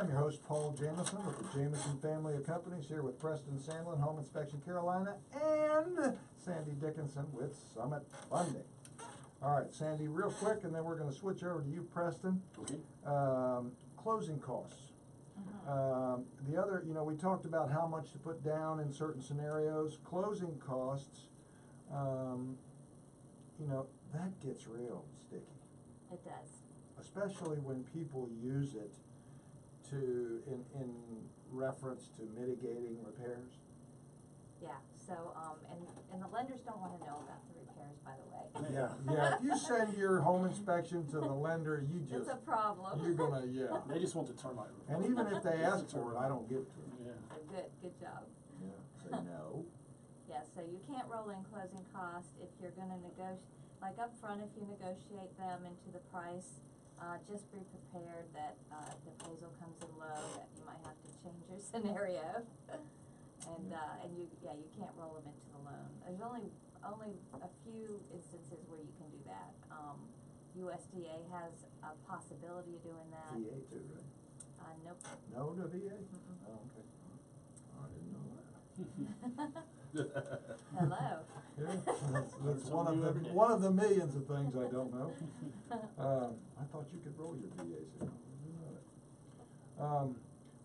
I'm your host, Paul Jamison, with the Jamison family of companies, here with Preston Sandlin, Home Inspection Carolina, and Sandy Dickinson with Summit Funding. All right, Sandy, real quick, and then we're going to switch over to you, Preston. Okay. Closing costs. The other, we talked about how much to put down in certain scenarios. Closing costs, that gets real sticky. It does. Especially when people use it in reference to mitigating repairs. Yeah, so, and the lenders don't want to know about the repairs, by the way. Yeah, if you send your home inspection to the lender, you just... It's a problem. You're gonna, yeah. They just want the termite report. And even if they ask for it, I don't give it to them. Yeah. So good job. Yeah, say no. Yeah, so you can't roll in closing costs if you're gonna negotiate, like up front, if you negotiate them into the price, just be prepared that if the appraisal comes in low, that you might have to change your scenario. And you can't roll them into the loan. There's only a few instances where you can do that. USDA has a possibility of doing that. VA too, right? Nope. No to VA? Mm-mm. Oh, okay. I didn't know that. Hello. Yeah, that's one of the millions of things I don't know. I thought you could roll your VAs. I didn't know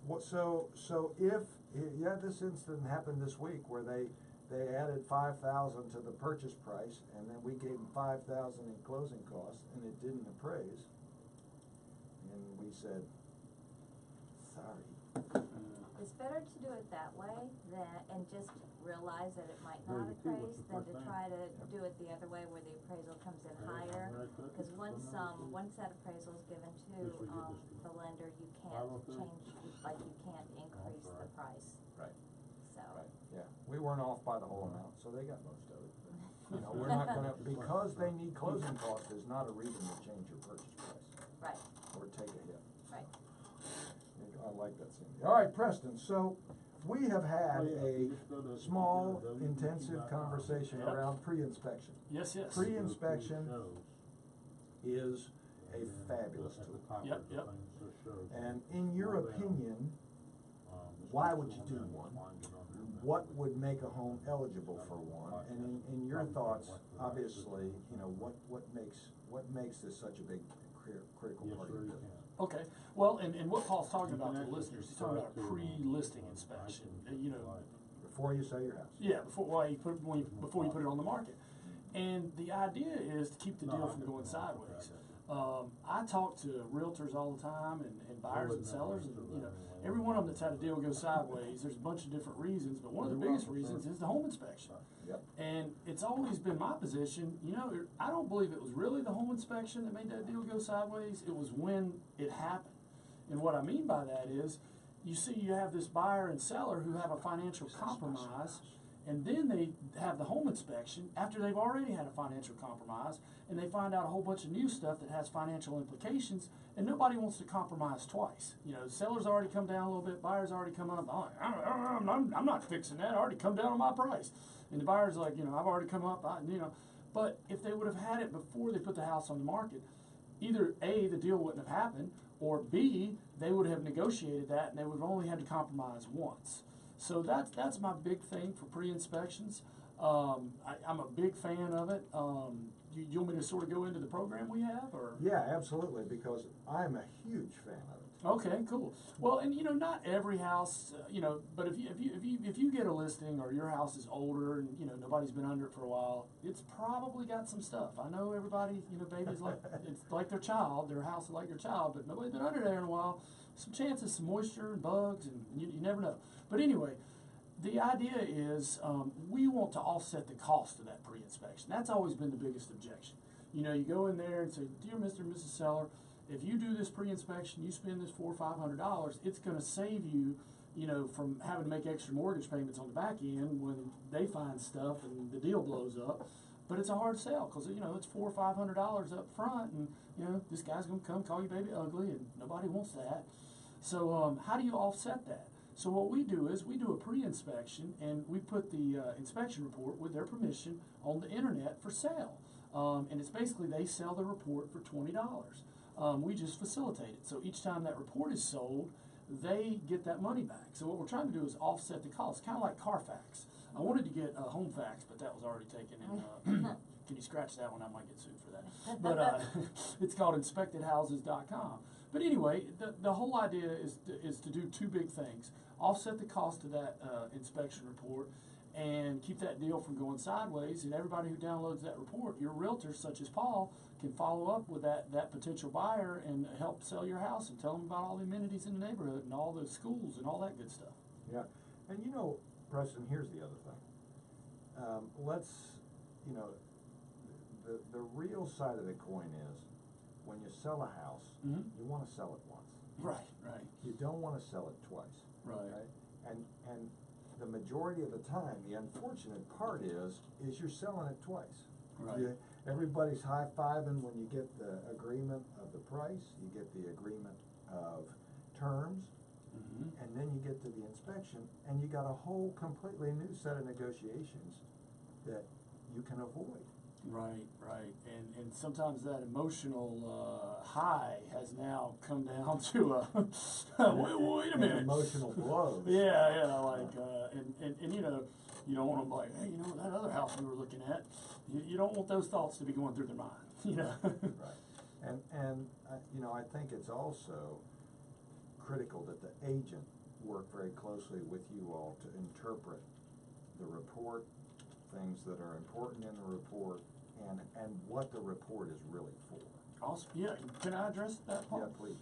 that. So if this incident happened this week where they added $5,000 to the purchase price, and then we gave them $5,000 in closing costs, and it didn't appraise, and we said, sorry. It's better to do it that way and just realize that it might not appraise than to try to do it the other way where the appraisal comes in higher. Because once that appraisal is given to the lender, you can't change, you can't increase the price. Right. So. Right. Yeah. We weren't off by the whole amount, so they got most of it. But, we're not going to, because they need closing costs is not a reason to change your purchase price. Right. Or take a hit. Right. I like that, Cindy. All right, Preston, so we have had a small, intensive conversation around pre-inspection. Yes. Pre-inspection is a fabulous tool. Yep. And in your opinion, why would you do one? What would make a home eligible for one? And in your thoughts, obviously, what makes this such a big critical part of your business? Okay. Well, and what Paul's talking about to the listeners, he's talking about a pre-listing inspection. Before you sell your house. Yeah, before you put it on the market. And the idea is to keep the deal from going sideways. I talk to realtors all the time and buyers and sellers, and every one of them that's had a deal go sideways, there's a bunch of different reasons, but one of the biggest reasons is the home inspection. Yep. And it's always been my position, I don't believe it was really the home inspection that made that deal go sideways, it was when it happened. And what I mean by that is, you have this buyer and seller who have a financial compromise, and then they have the home inspection after they've already had a financial compromise, and they find out a whole bunch of new stuff that has financial implications, and nobody wants to compromise twice. The seller's already come down a little bit, buyer's already come up. I'm not fixing that. I already come down on my price. And the buyer's like, I've already come up. But if they would have had it before they put the house on the market, either A, the deal wouldn't have happened, or B, they would have negotiated that, and they would have only had to compromise once. So that's my big thing for pre-inspections. I'm a big fan of it. You want me to sort of go into the program we have, or? Yeah, absolutely, because I'm a huge fan of it. Okay, cool. Well, and not every house, but if you get a listing or your house is older and nobody's been under it for a while, it's probably got some stuff. I know everybody, babies it's like their child, their house is like their child, but nobody's been under there in a while. Some chances, some moisture and bugs, and you never know. But anyway, the idea is we want to offset the cost of that pre-inspection. That's always been the biggest objection. You go in there and say, dear Mr. and Mrs. Seller, if you do this pre-inspection, you spend this $400 or $500, it's going to save you, from having to make extra mortgage payments on the back end when they find stuff and the deal blows up. But it's a hard sell because it's $400 or $500 up front, and this guy's going to come call you baby ugly, and nobody wants that. So how do you offset that? So what we do is we do a pre-inspection, and we put the inspection report with their permission on the internet for sale. And it's basically they sell the report for $20. We just facilitate it. So each time that report is sold, they get that money back. So what we're trying to do is offset the cost, kind of like Carfax. I wanted to get home fax, but that was already taken. And can you scratch that one? I might get sued for that. But it's called inspectedhouses.com. But anyway, the whole idea is to do two big things: offset the cost of that inspection report, and keep that deal from going sideways. And everybody who downloads that report, your realtor, such as Paul, can follow up with that potential buyer and help sell your house and tell them about all the amenities in the neighborhood and all the schools and all that good stuff. Yeah, and you know, Preston, here's the other thing. The real side of the coin is, when you sell a house, Mm-hmm. you want to sell it once. Right, right. You don't want to sell it twice. Right. And the majority of the time, the unfortunate part is you're selling it twice. Right. Everybody's high-fiving when you get the agreement of the price, you get the agreement of terms, Mm-hmm. and then you get to the inspection, and you got a whole completely new set of negotiations that you can avoid. Right, right, and sometimes that emotional high has now come down to a wait a minute. And emotional blows. Yeah, like and you know, you don't want them like, hey, you know, that other house we were looking at, you don't want those thoughts to be going through their mind, you know. Right, and you know, I think it's also critical that the agent work very closely with you all to interpret the report, things that are important in the report, and what the report is really for. Awesome. Yeah, can I address that part? Yeah, please.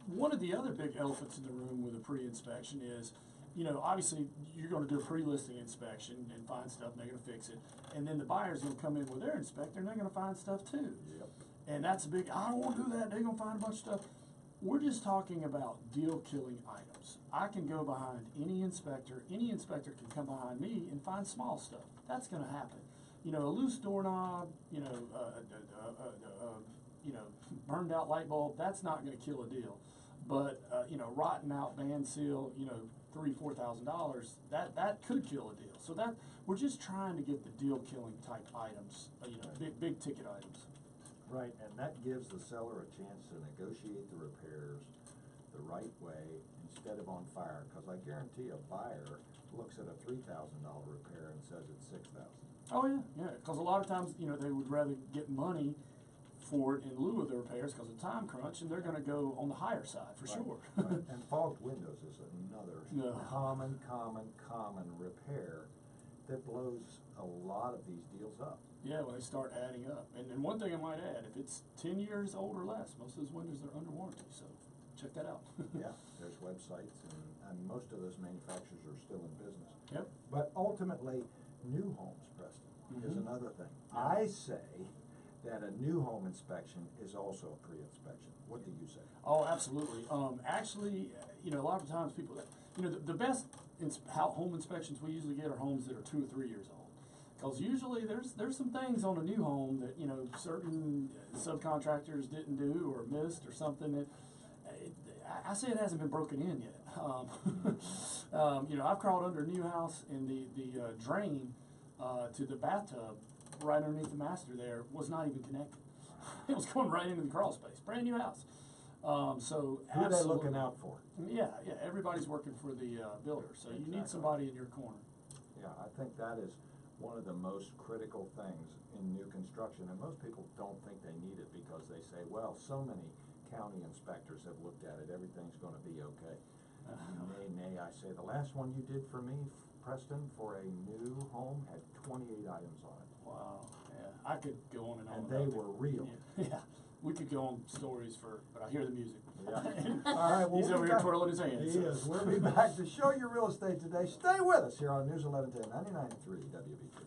One of the other big elephants in the room with a pre-inspection is, you know, obviously you're going to do a pre-listing inspection and find stuff, and they're going to fix it, and then the buyer's going to come in with their inspector, and they're going to find stuff too. Yep. And that's a big, I don't want to do that, they're going to find a bunch of stuff. We're just talking about deal-killing items. I can go behind any inspector can come behind me and find small stuff. That's going to happen. You know, a loose doorknob, you know, burned out light bulb, that's not going to kill a deal. But, you know, rotten out band seal, you know, $3,000-4,000, that could kill a deal. So that, we're just trying to get the deal-killing type items, you know, big ticket items. Right, and that gives the seller a chance to negotiate the repairs the right way instead of on fire, because I guarantee a buyer looks at a $3,000 repair and says it's $6,000. Oh yeah, because a lot of times, you know, they would rather get money for it in lieu of the repairs because of time crunch, and they're going to go on the higher side for sure. Right. And fogged windows is another common repair that blows a lot of these deals up. Yeah, when they start adding up. And one thing I might add, if it's 10 years old or less, most of those windows are under warranty, so check that out. Yeah, there's websites, and most of those manufacturers are still in business. Yep. But ultimately, new homes, Preston, is Mhm. another thing. Yeah. I say that a new home inspection is also a pre-inspection. What do you say? Oh, absolutely. Actually, you know, a lot of times people, you know, the best home inspections we usually get are homes that are 2 or 3 years old. Because usually there's some things on a new home that, you know, certain subcontractors didn't do or missed or something that, I say it hasn't been broken in yet. You know, I've crawled under a new house and the drain to the bathtub right underneath the master there was not even connected. It was going right into the crawl space. Brand new house. So Who are they looking out for? Yeah, everybody's working for the builder, so you need somebody in your corner. Yeah, I think that is one of the most critical things in new construction, and most people don't think they need it because they say, well, so many county inspectors have looked at it, everything's going to be okay. Nay, I say, the last one you did for me, Preston, for a new home had 28 items on it. Wow, yeah, I could go on and on. And they were real. Yeah, we could go on stories but I hear the music. Yeah. All right, well, he's over here twirling his hands. He is. We'll be back to show you real estate today. Stay with us here on News 1110 99.3 WBT.